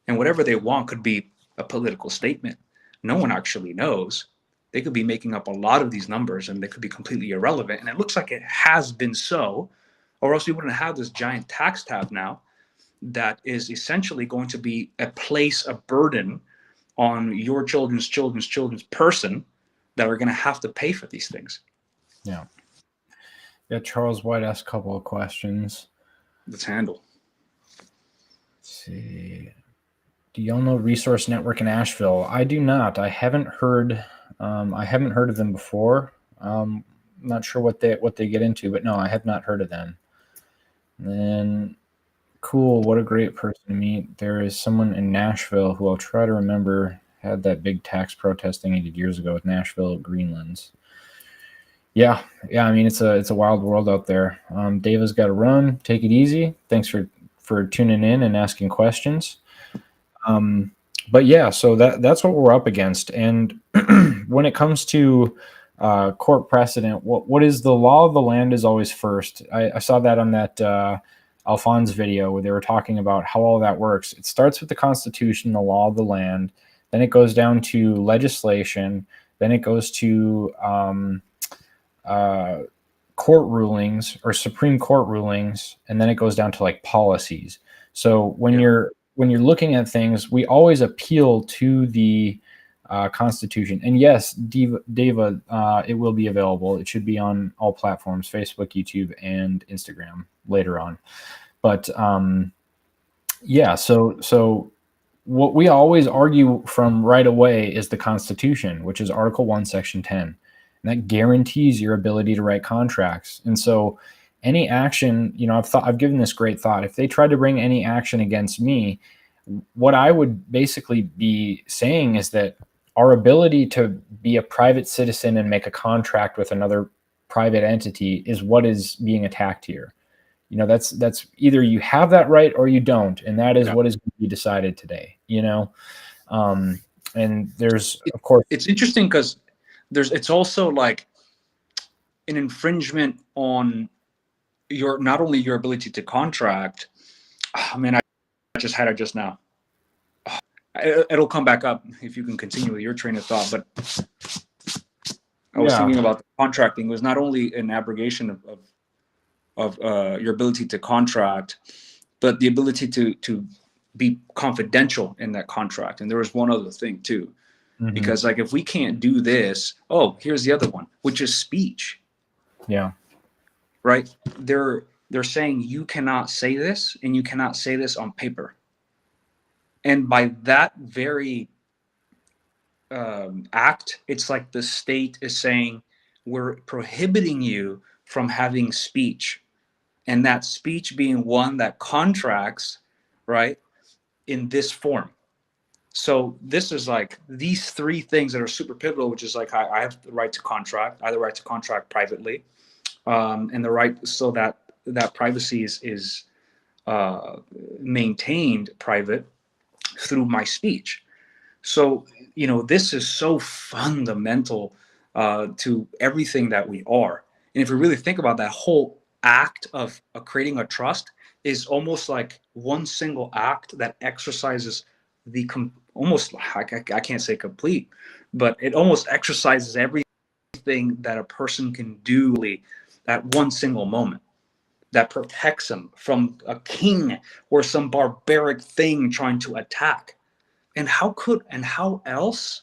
and whatever they want could be a political statement. No one actually knows. They could be making up a lot of these numbers, and they could be completely irrelevant, and it looks like it has been so, or else we wouldn't have this giant tax tab now that is essentially going to be a burden on your children's person that are going to have to pay for these things. Yeah. Charles White asked a couple of questions. Let's handle. Let's see. Do y'all know Resource Network in Asheville? I do not. I haven't heard of them before. I'm not sure what they get into, but no, I have not heard of them. And then, cool. What a great person to meet. There is someone in Nashville who I'll try to remember had that big tax protest thing he did years ago with Nashville Greenlands. Yeah. I mean, it's a wild world out there. David's got to run. Take it easy. Thanks for tuning in and asking questions. But yeah, so that's what we're up against. And when it comes to court precedent, what is the law of the land is always first. I saw that on that Alphonse video where they were talking about how all that works. It starts with the Constitution, the law of the land. Then it goes down to legislation. Then it goes to court rulings or Supreme Court rulings, and then it goes down to like policies. So when you're looking at things, we always appeal to the Constitution. And yes, Deva, it will be available. It should be on all platforms: Facebook, YouTube, and Instagram later on. But yeah, so what we always argue from right away is the Constitution, which is Article 1, Section 10. And that guarantees your ability to write contracts. And so any action, I've given this great thought. If they tried to bring any action against me, what I would basically be saying is that our ability to be a private citizen and make a contract with another private entity is what is being attacked here. That's either you have that right or you don't, and that is what is going to be decided today. And there's, of course, it's interesting because it's also like an infringement on not only your ability to contract. I mean, I just had it just now. It'll come back up if you can continue with your train of thought. But I was thinking about the contracting. It was not only an abrogation of your ability to contract, but the ability to be confidential in that contract. And there was one other thing too, because like if we can't do this, here's the other one, which is speech. Yeah. Right. They're saying you cannot say this, and you cannot say this on paper. And by that very act, it's like the state is saying we're prohibiting you from having speech, and that speech being one that contracts, right, in this form. So this is like these three things that are super pivotal, which is like I have the right to contract, I have the right to contract privately, and the right so that privacy is maintained private through my speech. So, this is so fundamental to everything that we are. And if we really think about that whole act of creating a trust is almost like one single act that exercises the almost, I can't say complete, but it almost exercises everything that a person can do at one single moment, that protects them from a king or some barbaric thing trying to attack. And how else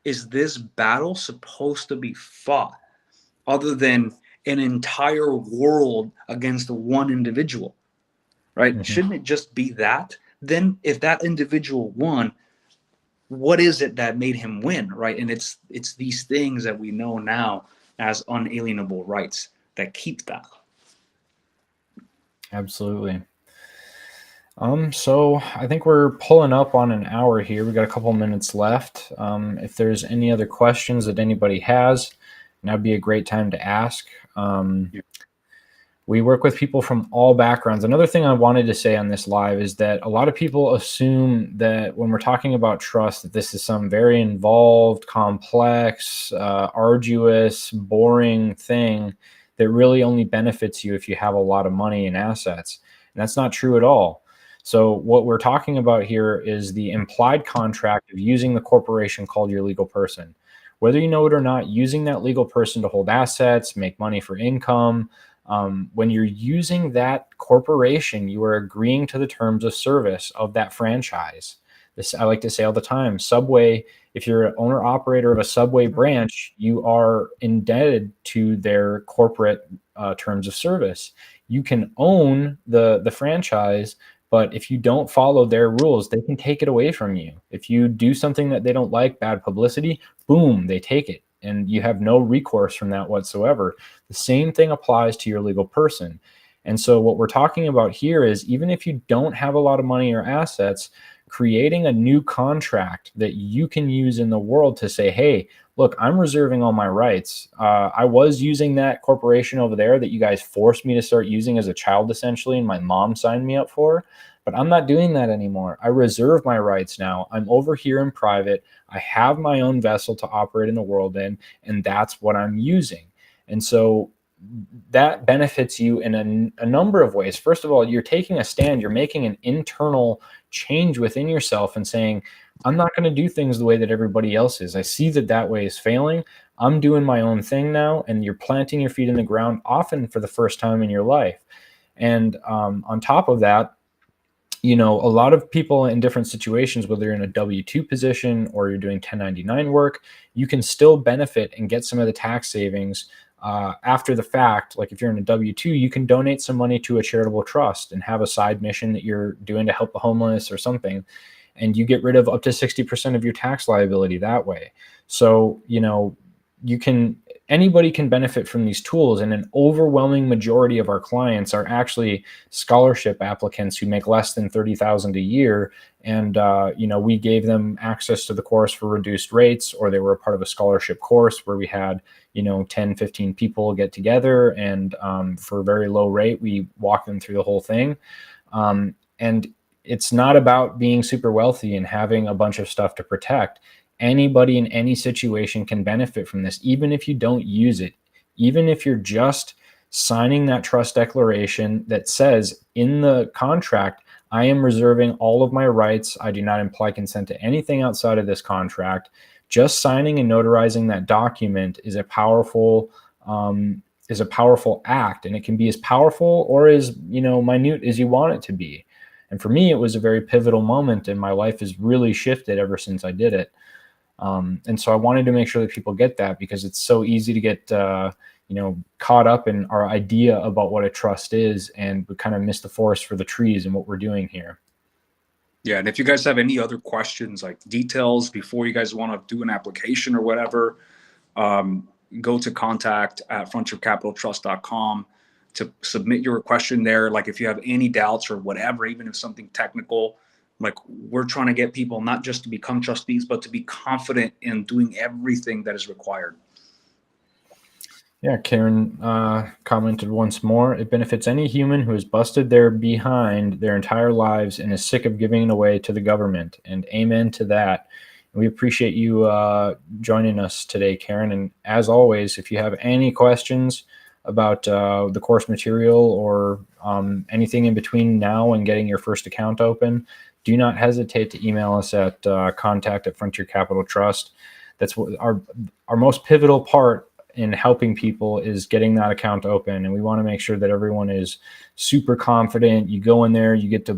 is this battle supposed to be fought other than an entire world against one individual, right? Shouldn't it just be that? Then if that individual won, what is it that made him win, right? And it's these things that we know now as unalienable rights that keep that. Absolutely. So I think we're pulling up on an hour here. We got a couple minutes left. If there's any other questions that anybody has, now'd be a great time to ask. We work with people from all backgrounds. Another thing I wanted to say on this live is that a lot of people assume that when we're talking about trust, that this is some very involved, complex, arduous, boring thing that really only benefits you if you have a lot of money and assets. And that's not true at all. So what we're talking about here is the implied contract of using the corporation called your legal person. Whether you know it or not, using that legal person to hold assets, make money for income, when you're using that corporation, you are agreeing to the terms of service of that franchise. This I like to say all the time. Subway, if you're an owner operator of a Subway branch, you are indebted to their corporate terms of service. You can own the franchise, but if you don't follow their rules, they can take it away from you. If you do something that they don't like, bad publicity, boom, they take it. And you have no recourse from that whatsoever. The same thing applies to your legal person. And so what we're talking about here is even if you don't have a lot of money or assets, creating a new contract that you can use in the world to say, hey, look, I'm reserving all my rights. I was using that corporation over there that you guys forced me to start using as a child, essentially, and my mom signed me up for. But I'm not doing that anymore. I reserve my rights now. I'm over here in private. I have my own vessel to operate in the world in, and that's what I'm using. And so that benefits you in a number of ways. First of all, you're taking a stand. You're making an internal change within yourself and saying, I'm not going to do things the way that everybody else is. I see that way is failing. I'm doing my own thing now. And you're planting your feet in the ground often for the first time in your life. And on top of that, a lot of people in different situations, whether you're in a W-2 position or you're doing 1099 work, you can still benefit and get some of the tax savings after the fact. Like if you're in a W-2, you can donate some money to a charitable trust and have a side mission that you're doing to help the homeless or something. and you get rid of up to 60% of your tax liability that way. So, anybody can benefit from these tools, and an overwhelming majority of our clients are actually scholarship applicants who make less than $30,000 a year. And, we gave them access to the course for reduced rates, or they were a part of a scholarship course where we had, 10, 15 people get together, and for a very low rate, we walk them through the whole thing. And it's not about being super wealthy and having a bunch of stuff to protect. Anybody in any situation can benefit from this, even if you don't use it, even if you're just signing that trust declaration that says in the contract, I am reserving all of my rights. I do not imply consent to anything outside of this contract. Just signing and notarizing that document is a powerful act, and it can be as powerful or as minute as you want it to be. And for me, it was a very pivotal moment, and my life has really shifted ever since I did it. And so I wanted to make sure that people get that, because it's so easy to get caught up in our idea about what a trust is, and we kind of miss the forest for the trees and what we're doing here. Yeah, and if you guys have any other questions, like details before you guys want to do an application or whatever, go to contact@frontiercapitaltrust.com to submit your question there. Like if you have any doubts or whatever, even if something technical, like we're trying to get people not just to become trustees, but to be confident in doing everything that is required. Yeah, Karen commented once more, it benefits any human who has busted their behind their entire lives and is sick of giving it away to the government. And amen to that. And we appreciate you joining us today, Karen. And as always, if you have any questions about the course material or anything in between now and getting your first account open, do not hesitate to email us at contact@Frontier Capital Trust. That's what our most pivotal part in helping people is getting that account open. And we want to make sure that everyone is super confident. You go in there, you get to,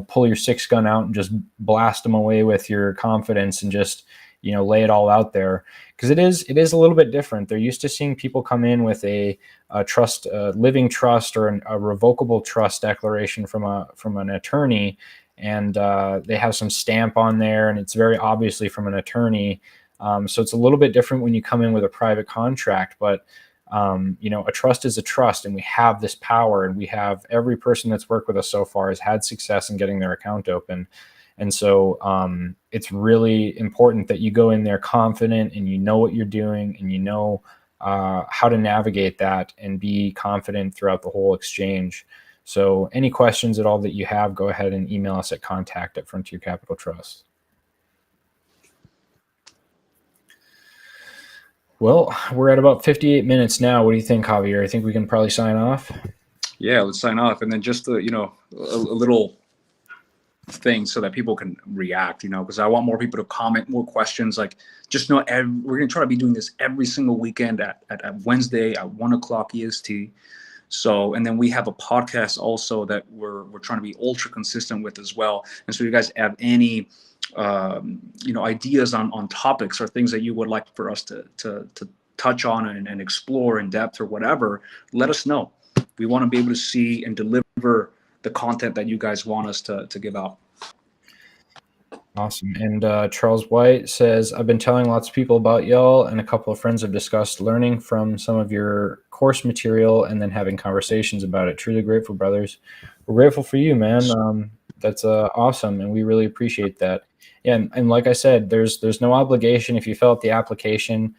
pull your 6-gun out and just blast them away with your confidence and just, lay it all out there. Because it is a little bit different. They're used to seeing people come in with a trust, living trust, or a revocable trust declaration from an attorney. And they have some stamp on there, and it's very obviously from an attorney. So it's a little bit different when you come in with a private contract, but a trust is a trust, and we have this power, and we have every person that's worked with us so far has had success in getting their account open. And so it's really important that you go in there confident, and you know what you're doing, and you know how to navigate that and be confident throughout the whole exchange. So any questions at all that you have, go ahead and email us at contact@Frontier Capital Trust. Well, we're at about 58 minutes now. What do you think, Javier? I think we can probably sign off. Yeah, let's sign off. And then just a little thing so that people can react, because I want more people to comment, more questions. Like, just know we're going to try to be doing this every single weekend at Wednesday at 1:00 EST. So, and then we have a podcast also that we're trying to be ultra consistent with as well. And so, if you guys have any ideas on topics or things that you would like for us to touch on and explore in depth or whatever, let us know. We want to be able to see and deliver the content that you guys want us to give out. Awesome. And Charles White says, I've been telling lots of people about y'all, and a couple of friends have discussed learning from some of your course material and then having conversations about it. Truly grateful, brothers. We're grateful for you, man. That's awesome, and we really appreciate that. Yeah, and like I said, there's no obligation. If you fill out the application,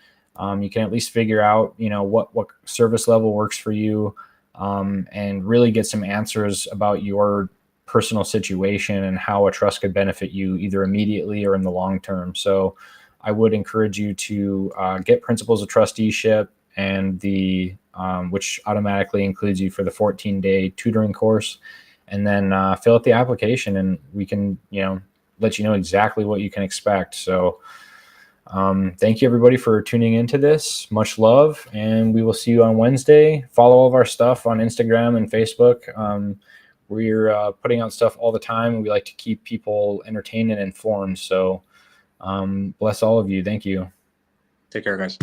you can at least figure out, what service level works for you, and really get some answers about your personal situation and how a trust could benefit you either immediately or in the long term. So I would encourage you to get Principles of Trusteeship, and which automatically includes you for the 14-day tutoring course, and then fill out the application, and we can, let you know exactly what you can expect. So thank you, everybody, for tuning into this. Much love, and we will see you on Wednesday. Follow all of our stuff on Instagram and Facebook. We're putting out stuff all the time, and we like to keep people entertained and informed. So bless all of you. Thank you. Take care, guys.